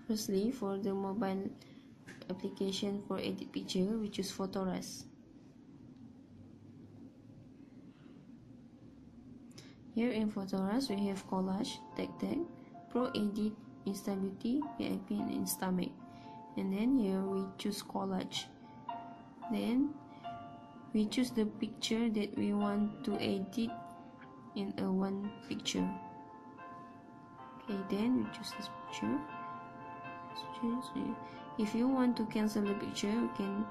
Firstly, for the mobile application for edit picture, we choose FOTORUS. Here in FOTORUS, we have collage, tag, pro edit, instability, VIP, and instamac. And then here we choose collage. Then we choose the picture that we want to edit in a one picture. Okay, then we choose this picture. If you want to cancel the picture, you can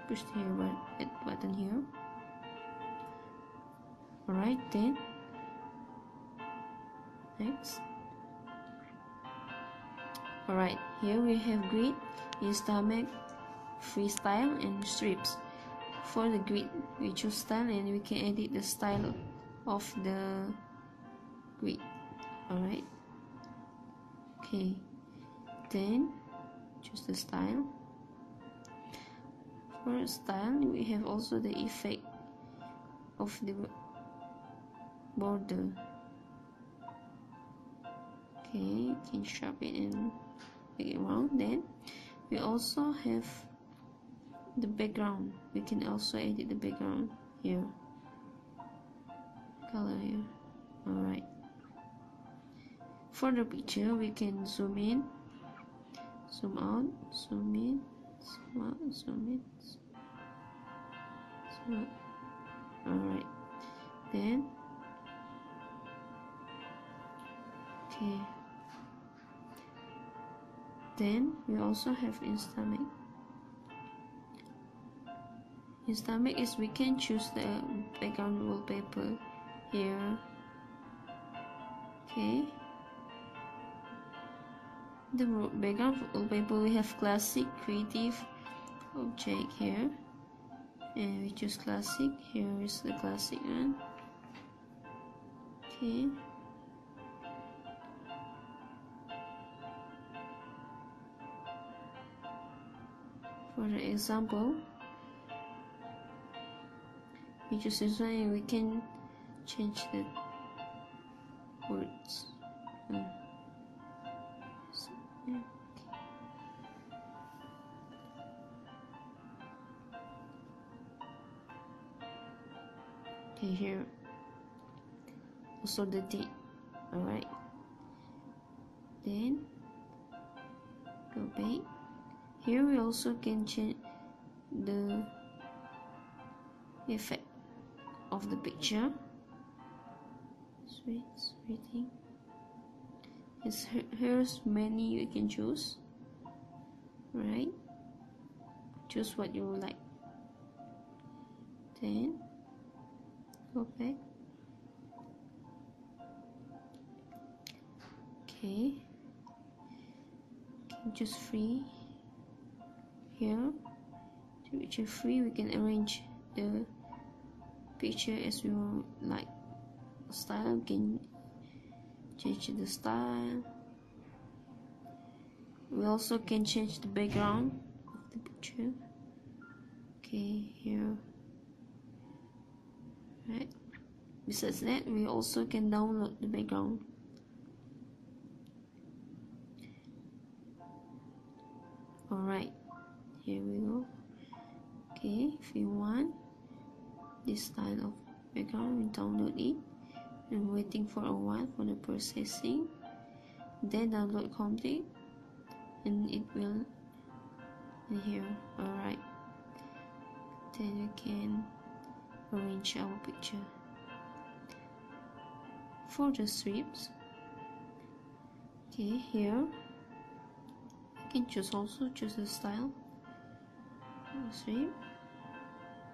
push the button here. Alright, then next. Alright, here we have grid, instamac, freestyle, and strips. For the grid, we choose style and we can edit the style of the grid. Alright, okay, then choose the style. For style, we have also the effect of the border. Okay, you can sharpen it and make it round. Then we also have the background. We can also edit the background here, color here. Alright, for the picture, we can zoom in, zoom out, zoom in, zoom out, zoom in, zoom out. Alright, then okay, then we also have instamac. Instamac is we can choose the background wallpaper here. Okay, the background wallpaper, we have classic, creative, object here, and we choose classic. Here is the classic one. Okay, for the example, we choose this one and we can change the words. Okay, here also the date. Alright, then go back. Here we also can change the effect of the picture. Rating. Yes, here's many you can choose. Right, choose what you like. Then go back. Okay, can choose free. Here, to picture free, we can arrange the picture as we like. Style, we can change the style. We also can change the background of the picture. Okay, here. Right. Besides that, we also can download the background. Alright, here we go. Okay, if you want this style of background, we download it. I'm waiting for a while for the processing. Then download complete, and it will in here. Alright, then we can arrange our picture. For the strips, okay, here you can choose the style. Strip.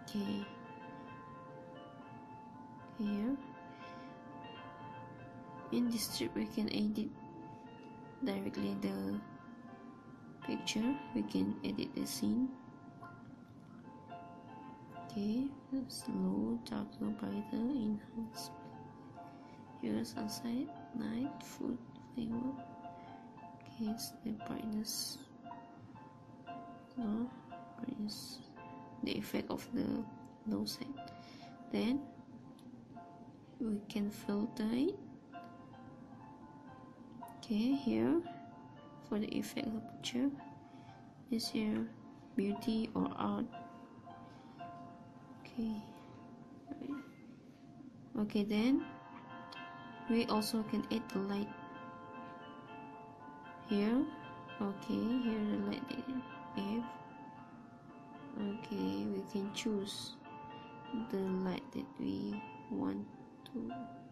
Okay, here in this strip we can edit directly the picture. We can edit the scene. Okay, slow, dark, low, brighter, enhance. Here sunset, night, food, flavor. Okay, it's the brightness. No, brightness, the effect of the low side. Then we can filter it. Okay, here for the effect of the picture. This here, beauty or art. Okay. Okay, then we also can add the light here. Okay, here the light that we have. Okay, we can choose the light that we want to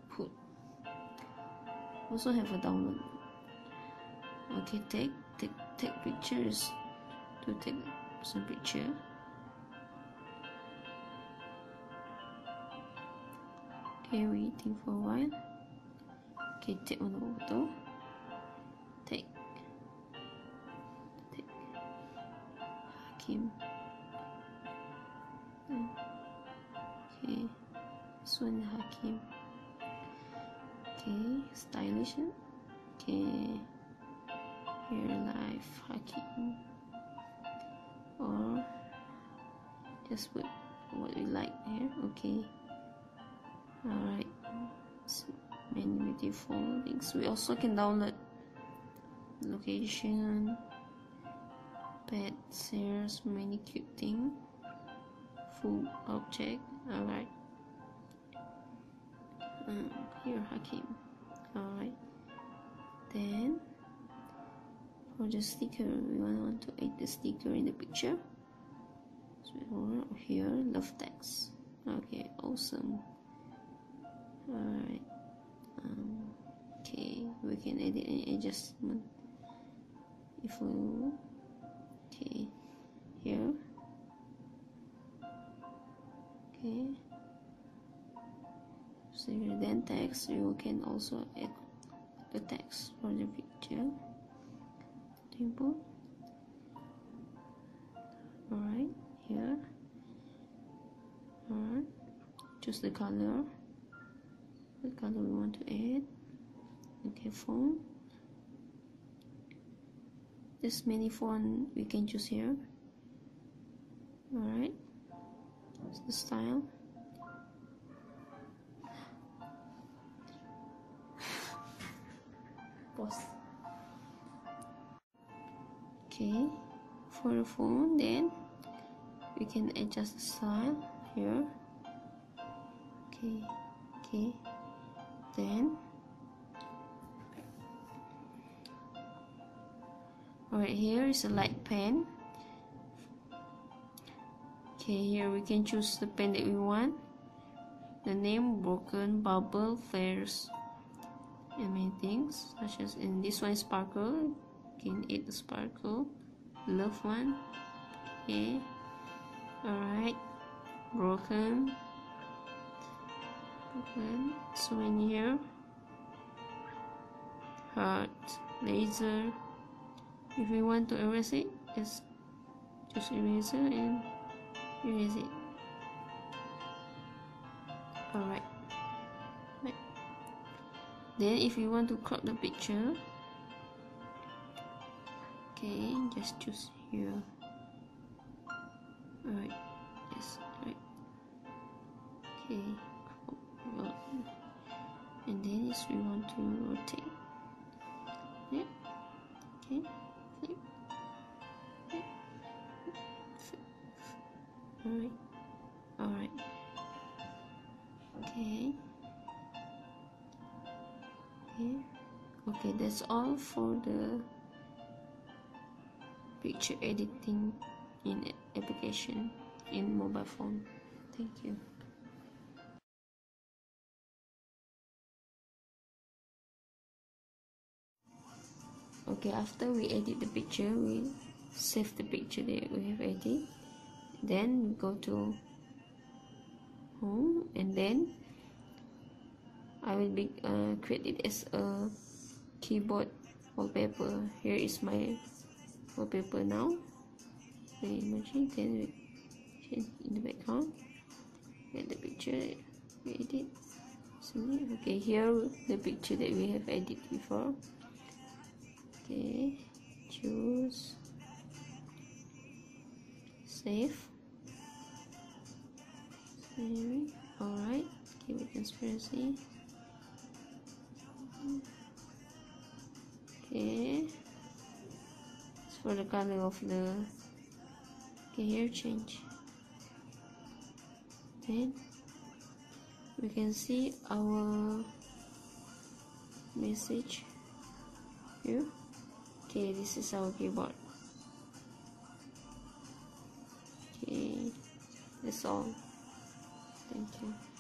put. Also have a download. Okay, take pictures to take some picture. Okay, waiting for a while. Okay, take on the photo. Take Hakim. Okay, this one is Hakim. Okay, stylish. Okay, here life Hakim, or just put what we like here. Okay, alright, so many beautiful things. We also can download location, pets, here, so many cute things, food object. Alright, here Hakim. Alright, then for the sticker, we want to add the sticker in the picture. So here, love text. Okay, awesome. Alright, okay, we can edit any adjustment if we okay, here. Okay, so then text, you can also add the text for the picture. Simple. Alright, here. Alright, choose the color we want to add. Okay, font. There's many font we can choose here. Alright, the style. Pause. Okay, for the font, then we can adjust the style here. Okay, then alright, here is a light pen. Okay, here we can choose the pen that we want. The name, broken, bubble, flares, and many things, such as in this one, sparkle. You can add the sparkle, love one. Okay, alright, broken. So in here, heart, laser. If we want to erase it, just choose eraser and erase it. Alright, right. Then if you want to crop the picture, okay, just choose here. Alright, yes, right. Okay, and then if we want to rotate, yeah, okay, flip, yeah. Alright, okay, that's all for the picture editing in application in mobile phone. Thank you. Okay, after we edit the picture, we save the picture that we have edited. Then we go to home, and then I will be create it as a keyboard wallpaper. Here is my wallpaper now. The emoji, then we change in the background. Get the picture we edit. Okay, here the picture that we have edited before. Okay, choose, save. Alright, give it transparency. Okay, for the color of the, okay, here change. Then we can see our message here. Okay, this is our keyboard. Okay, that's all. Thank you.